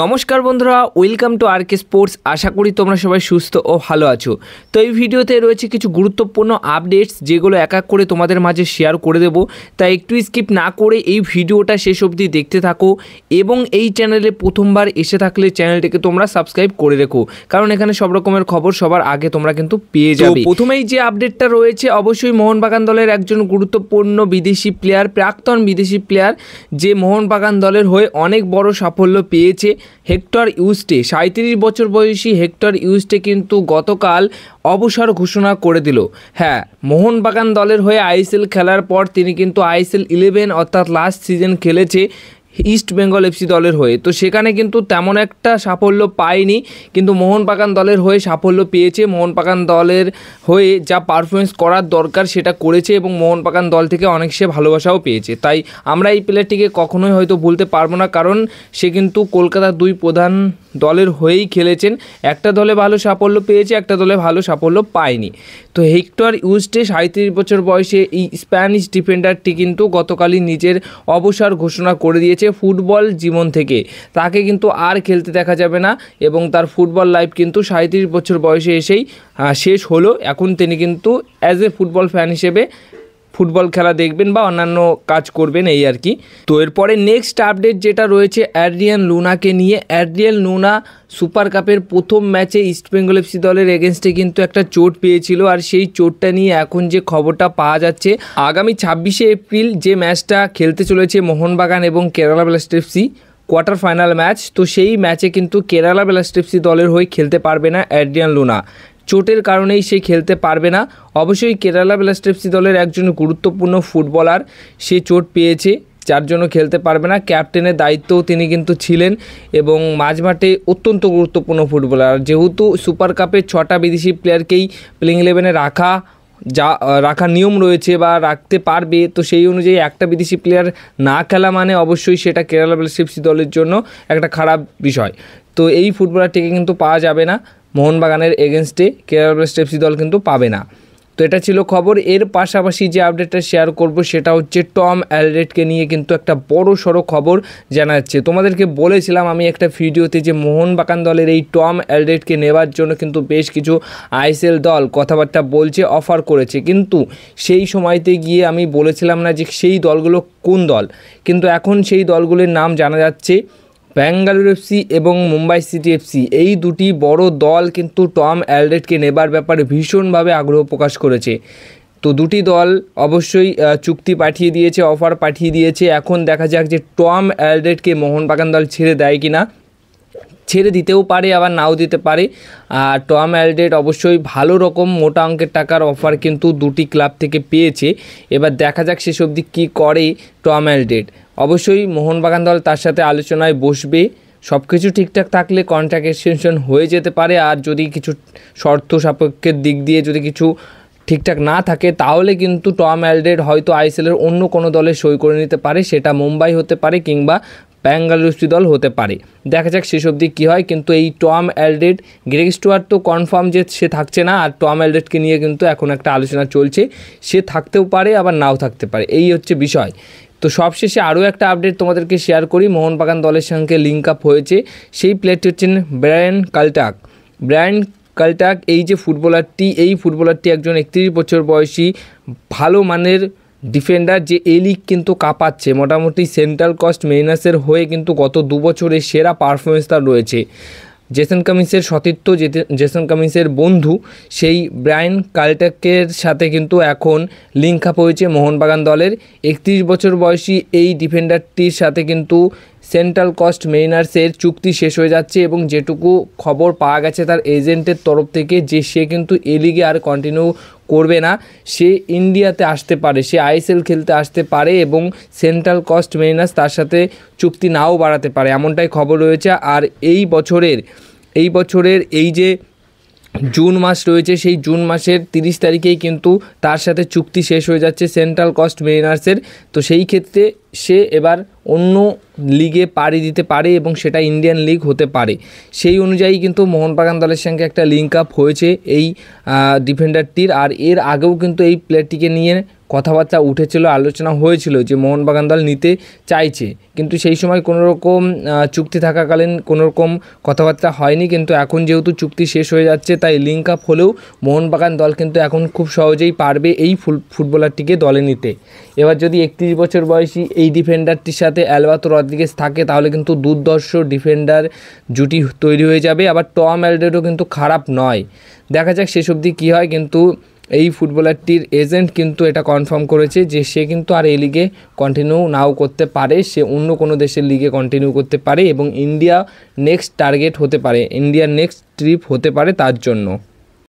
নমস্কার বন্ধুরা, welcome to আরকে sports. আশা করি তোমরা সবাই সুস্থ ও ভালো আছো। তো এই ভিডিওতে রয়েছে কিছু গুরুত্বপূর্ণ আপডেটস, যেগুলো এক এক করে তোমাদের মাঝে শেয়ার করে দেবো। তাই একটু স্কিপ না করে এই ভিডিওটা শেষ অবধি দেখতে থাকো এবং এই চ্যানেলে প্রথমবার এসে থাকলে চ্যানেলটিকে তোমরা সাবস্ক্রাইব করে রেখো, কারণ এখানে সব রকমের খবর সবার আগে তোমরা কিন্তু পেয়ে যাবে। প্রথমেই যে আপডেটটা রয়েছে, অবশ্যই মোহনবাগান দলের একজন গুরুত্বপূর্ণ বিদেশি প্লেয়ার, প্রাক্তন বিদেশি প্লেয়ার, যে মোহনবাগান দলের হয়ে অনেক বড় সাফল্য পেয়েছে, হেক্টর ইউস্টে। 37 বছর বয়সী হেক্টর ইউস্টে কিন্তু গতকাল অবসর ঘোষণা করে দিল। হ্যাঁ, মোহনবাগান দলের হয়ে আইএসএল খেলার পর তিনি কিন্তু আইএসএল 11 অর্থাৎ লাস্ট সিজন খেলেছে ইস্ট বেঙ্গল এফসি দলের হয়ে। তো সেখানে কিন্তু তেমন একটা সাফল্য পায়নি, কিন্তু মোহনবাগান দলের হয়ে সাফল্য পেয়েছে। মোহনবাগান দলের হয়ে যা পারফরমেন্স করার দরকার সেটা করেছে এবং মোহনবাগান দল থেকে অনেক সে ভালোবাসাও পেয়েছে। তাই আমরা এই প্লেয়ারটিকে কখনোই হয়তো ভুলতে পারবো না, কারণ সে কিন্তু কলকাতার দুই প্রধান দলের হয়েই খেলেছেন। একটা দলে ভালো সাফল্য পেয়েছে, একটা দলে ভালো সাফল্য পায়নি। তো হেক্টর ইউস্টে 37 বছর বয়সে এই স্প্যানিশ ডিফেন্ডারটি কিন্তু গতকালই নিজের অবসর ঘোষণা করে দিয়েছে ফুটবল জীবন থেকে। তাকে কিন্তু আর খেলতে দেখা যাবে না এবং তার ফুটবল লাইফ কিন্তু 37 বছর বয়সে এসেই শেষ হলো। এখন তিনি কিন্তু অ্যাজ এ ফুটবল ফ্যান হিসেবে ফুটবল খেলা দেখবেন বা অন্যান্য কাজ করবেন, এই আর কি। তো এরপরে নেক্সট আপডেট যেটা রয়েছে অ্যাড্রিয়ান লুনাকে নিয়ে। অ্যাড্রিয়ান লুনা সুপার কাপের প্রথম ম্যাচে ইস্টবেঙ্গল এফসি দলের এগেনস্টে কিন্তু একটা চোট পেয়েছিল, আর সেই চোটটা নিয়ে এখন যে খবরটা পাওয়া যাচ্ছে, আগামী 26শে এপ্রিল যে ম্যাচটা খেলতে চলেছে মোহনবাগান এবং Kerala Blasters FC quarter final match, তো সেই ম্যাচে কিন্তু কেরালা ব্লাস্টার্স এফসি দলের হয়ে খেলতে পারবে না অ্যাড্রিয়ান লুনা। চোটের কারণেই সে খেলতে পারবে না। অবশ্যই কেরালা ব্লাস্টার্স এফসি দলের একজন গুরুত্বপূর্ণ ফুটবলার, সে চোট পেয়েছে, যার জন্য খেলতে পারবে না। ক্যাপ্টেনের দায়িত্বও তিনি কিন্তু ছিলেন এবং মাঝমাঠে অত্যন্ত গুরুত্বপূর্ণ ফুটবলার। যেহেতু সুপার কাপে 6টা বিদেশি প্লেয়ারকেই প্লেইং 11-এ রাখার নিয়ম রয়েছে বা রাখতে পারবে, তো সেই অনুযায়ী একটা বিদেশি প্লেয়ার না খেলা মানে অবশ্যই সেটা কেরালা ব্লাস্টার্স এফসি দলের জন্য একটা খারাপ বিষয়। তো এই ফুটবলারটিকে কিন্তু পাওয়া যাবে না, মোহনবাগানের এগেনস্টে কেরালা ব্লাস্টার্স এফসি দল কিন্তু পাবে না। তো এটা ছিল খবর। এর পাশাপাশি যে আপডেটটা শেয়ার করব সেটা হচ্ছে টম অ্যালড্রেটকে নিয়ে কিন্তু একটা বড় সড়ো খবর জানা যাচ্ছে। তোমাদেরকে বলেছিলাম আমি একটা ভিডিওতে যে মোহনবাগান দলের এই টম অ্যালড্রেটকে নেওয়ার জন্য কিন্তু বেশ কিছু আইএসএল দল কথাবার্তা বলছে, অফার করেছে, কিন্তু সেই সময়তে গিয়ে আমি বলেছিলাম না যে সেই দলগুলো কোন দল, কিন্তু এখন সেই দলগুলোর নাম জানা যাচ্ছে। বেঙ্গালুরু এফসি এবং মুম্বাই সিটি এফসি, এই দুটি বড় দল কিন্তু টম অ্যালড্রেটকে নেবার ব্যাপারে ভীষণভাবে আগ্রহ প্রকাশ করেছে। তো দুটি দল অবশ্যই চুক্তি পাঠিয়ে দিয়েছে, অফার পাঠিয়ে দিয়েছে। এখন দেখা যাক যে টম অ্যালড্রেটকে মোহনবাগান দল ছেড়ে দেয় কি না। ছেড়ে দিতেও পারে, আবার নাও দিতে পারে। আর টম অ্যালড্রেট অবশ্যই ভালো রকম মোটা অঙ্কের টাকার অফার কিন্তু দুটি ক্লাব থেকে পেয়েছে। এবার দেখা যাক শেষ অবধি কী করে টম অ্যালড্রেট। অবশ্যই মোহনবাগান দল তার সাথে আলোচনায় বসবে, সব কিছু ঠিকঠাক থাকলে কন্ট্রাক্ট এক্সটেনশন হয়ে যেতে পারে। আর যদি কিছু শর্ত সাপেক্ষের দিক দিয়ে যদি কিছু ঠিকঠাক না থাকে, তাহলে কিন্তু টম অ্যালড্রেট হয়তো আইএসএলের অন্য কোনো দলে সই করে নিতে পারে, সেটা মুম্বাই হতে পারে কিংবা বেঙ্গালুরু এফসি দল হতে পারে। দেখা যাক শেষ অবধি কী হয়। কিন্তু এই টম অ্যালড্রেট, গ্রেগ স্টুয়ার্ট তো কনফার্ম যে সে থাকছে না, আর টম অ্যালড্রেটকে নিয়ে কিন্তু এখন একটা আলোচনা চলছে, সে থাকতেও পারে আবার নাও থাকতে পারে, এই হচ্ছে বিষয়। তো সবশেষে আরও একটা আপডেট তোমাদেরকে শেয়ার করি। মোহনবাগান দলের সঙ্গে লিঙ্ক আপ হয়েছে, সেই প্লেয়ারটি হচ্ছেন ব্রায়ান কাল্টাক। ব্রায়ান কাল্টাক এই যে ফুটবলারটি, এই ফুটবলারটি একজন 31 বছর বয়সী ভালো মানের ডিফেন্ডার, যে এই লিগ কিন্তু কাঁপাচ্ছে। মোটামুটি সেন্ট্রাল কোস্ট মেরিনার্সের হয়ে কিন্তু গত 2 বছরে সেরা পারফরমেন্স তার রয়েছে। জেসন কামিন্সের সতীর্থ, জেসন কামিন্সের বন্ধু সেই ব্রায়ান কাল্টাকের সাথে কিন্তু এখন লিঙ্ক আপ হয়েছে মোহনবাগান দলের। 31 বছর বয়সী এই ডিফেন্ডারটির সাথে কিন্তু সেন্ট্রাল কোস্ট মেরিনার্সের চুক্তি শেষ হয়ে যাচ্ছে এবং যেটুকু খবর পাওয়া গেছে তার এজেন্টের তরফ থেকে, যে সে কিন্তু এ লিগে আর কন্টিনিউ করবে না, সে ইন্ডিয়াতে আসতে পারে, সে আইএসএল খেলতে আসতে পারে এবং সেন্ট্রাল কোস্ট মেরিনার্স তার সাথে চুক্তি নাও বাড়াতে পারে, এমনটাই খবর রয়েছে। আর এই বছরের এই যে জুন মাস রয়েছে, সেই জুন মাসের 30 তারিখেই কিন্তু তার সাথে চুক্তি শেষ হয়ে যাচ্ছে সেন্ট্রাল কোস্ট মেরিনার্সের। তো সেই ক্ষেত্রে সে এবার অন্য লিগে পাড়ি দিতে পারে এবং সেটা ইন্ডিয়ান লিগ হতে পারে। সেই অনুযায়ী কিন্তু মোহনবাগান দলের সঙ্গে একটা লিঙ্ক আপ হয়েছে এই ডিফেন্ডারটির। আর এর আগেও কিন্তু এই প্লেয়ারটিকে নিয়ে কথাবার্তা উঠেছিল, আলোচনা হয়েছিল যে মোহনবাগান দল নিতে চাইছে, কিন্তু সেই সময় কোনো রকম চুক্তি থাকাকালীন কোনো রকম কথাবার্তা হয়নি। কিন্তু এখন যেহেতু চুক্তি শেষ হয়ে যাচ্ছে, তাই লিঙ্ক আপ হলেও মোহনবাগান দল কিন্তু এখন খুব সহজেই পারবে এই ফুটবলারটিকে দলে নিতে। এবার যদি 31 বছর বয়সী এই ডিফেন্ডারটির সাথে অ্যালবাতো রদ্রিগেজ থাকে, তাহলে কিন্তু দুর্ধর্ষ ডিফেন্ডার জুটি তৈরি হয়ে যাবে। আবার টম অ্যালডারও কিন্তু খারাপ নয়, দেখা যাক শেষ অবধি কী হয়। কিন্তু এই ফুটবলারটির এজেন্ট কিন্তু এটা কনফার্ম করেছে যে সে কিন্তু আর এই লিগে কন্টিনিউ নাও করতে পারে, সে অন্য কোনো দেশের লিগে কন্টিনিউ করতে পারে এবং ইন্ডিয়া নেক্সট টার্গেট হতে পারে, ইন্ডিয়ার নেক্সট ট্রিপ হতে পারে তার জন্য।